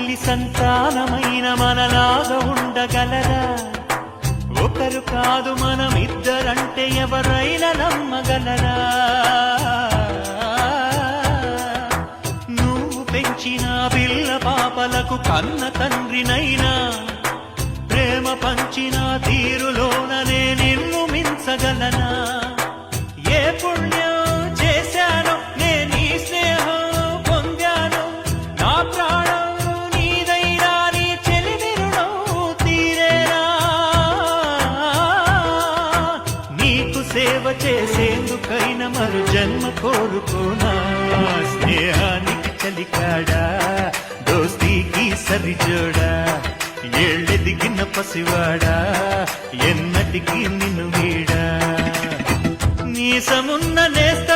తల్లి సంతానమైన మనలాగా ఉండగలరా? ఒకరు కాదు మనమిద్దరంటే ఎవరైనా నమ్మగలరా? నువ్వు పెంచిన పిల్ల పాపలకు కన్న తండ్రినైనా ప్రేమ పంచిన తీరులోననే నిన్ను మించగలనా? ఏ పుణ్యం చేశాను నేను స్నేహం పొందాను, నా ప్రాణం నీదైనా నీ చెలిమిరుణం తీరేనా? నీకు సేవ చేసేందుకైనా మరు జన్మ కోరుకోనా? స్నేహానికి చలికాడా, దోస్తీకి సరిజోడా, ఏళ్ళెదిగిన పసివాడా ఎన్నటికీ నిన్ను వీడా? నీసమున్న నేస్త